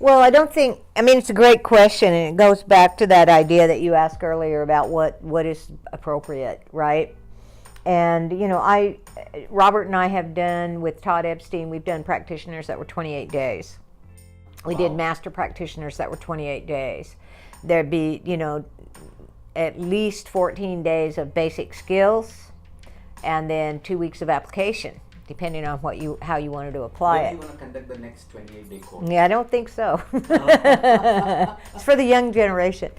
Well, I don't think, I mean, it's a great question, and it goes back to that idea that you asked earlier about what is appropriate, right? And, you know, Robert and I have done, with Todd Epstein, we've done practitioners that were 28 days. We did master practitioners that were 28 days. There'd be, you know, at least 14 days of basic skills, and then 2 weeks of application, depending on how you wanted to apply it. When do you want to conduct the next 28-day course? Yeah, I don't think so. It's for the young generation.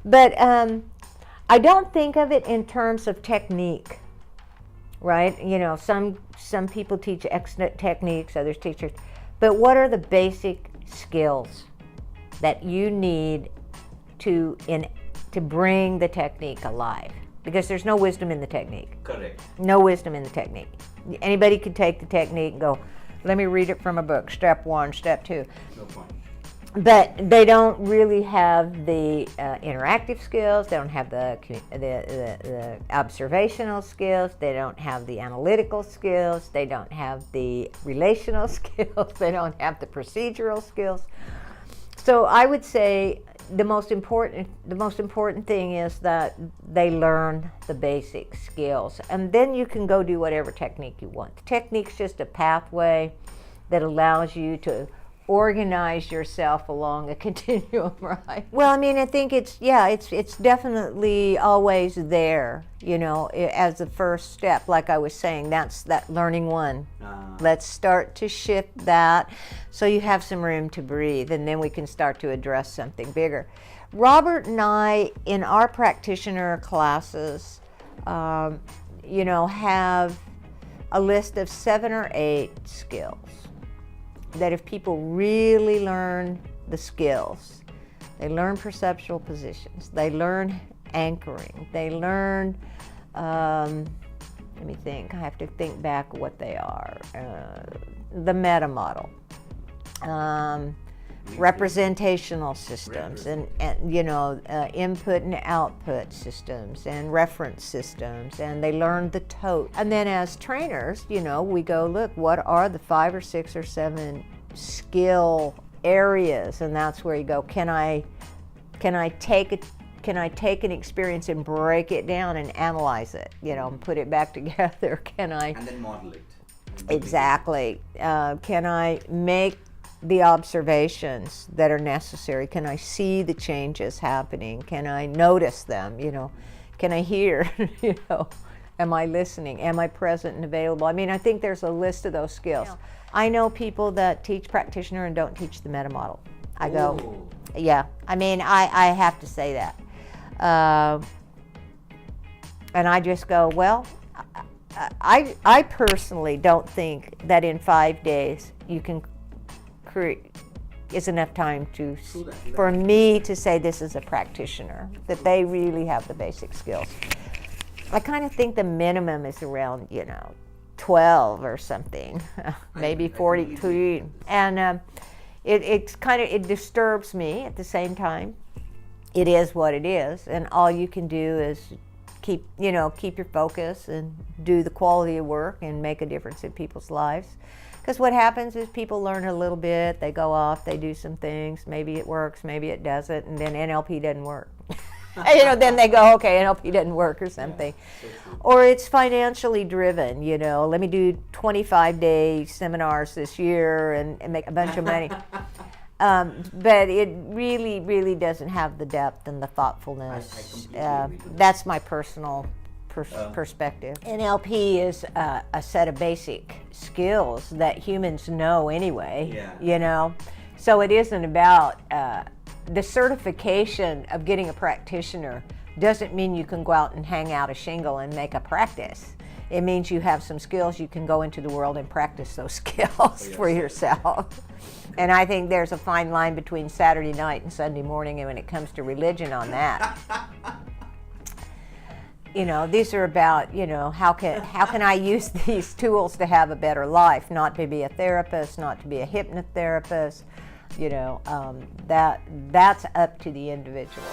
But I don't think of it in terms of technique, right? You know, some people teach excellent techniques, others teach, but what are the basic skills that you need to bring the technique alive? Because there's no wisdom in the technique. Correct. No wisdom in the technique. Anybody could take the technique and go, let me read it from a book, step 1, step 2. No point. But they don't really have the interactive skills. They don't have the observational skills. They don't have the analytical skills. They don't have the relational skills. They don't have the procedural skills. So I would say the most important thing is that they learn the basic skills, and then you can go do whatever technique you want. The technique's just a pathway that allows you to organize yourself along a continuum, right? Well, I mean, I think it's definitely always there, you know, as the first step. Like I was saying, that's that learning one. Let's start to shift that so you have some room to breathe, and then we can start to address something bigger. Robert and I, in our practitioner classes, you know, have a list of 7 or 8 skills that if people really learn the skills, they learn perceptual positions, they learn anchoring, they learn, let me think, I have to think back what they are, the meta model, representational systems, and you know, input and output systems, and reference systems, and they learn the tote. And then as trainers, you know, we go, look, what are the 5 or 6 or 7 skill areas? And that's where you go, can I take an experience and break it down and analyze it, you know, and put it back together? Can I? And then model it. Exactly. Can I make the observations that are necessary? Can I see the changes happening? Can I notice them? You know, can I hear? You know, am I listening? Am I present and available? I mean, I think there's a list of those skills. I know people that teach practitioner and don't teach the meta model. I go, yeah. I mean, I have to say that, and I just go, well, I personally don't think that in 5 days you can is enough time for me to say this is a practitioner, that they really have the basic skills. I kind of think the minimum is around, you know, 12 or something, maybe 42. And it disturbs me at the same time. It is what it is, and all you can do is keep your focus and do the quality of work and make a difference in people's lives. Because what happens is people learn a little bit, they go off, they do some things, maybe it works, maybe it doesn't, and then NLP doesn't work. You know, then they go, okay, NLP doesn't work or something. Yeah, so or it's financially driven, you know, let me do 25-day seminars this year and make a bunch of money. But it really, really doesn't have the depth and the thoughtfulness. That's my personal perspective. NLP is a set of basic skills that humans know anyway, you know. So it isn't about the certification of getting a practitioner doesn't mean you can go out and hang out a shingle and make a practice. It means you have some skills, you can go into the world and practice those skills for yourself. And I think there's a fine line between Saturday night and Sunday morning, and when it comes to religion on that. You know, these are about, you know, how can I use these tools to have a better life, not to be a therapist, not to be a hypnotherapist, you know, that's up to the individual.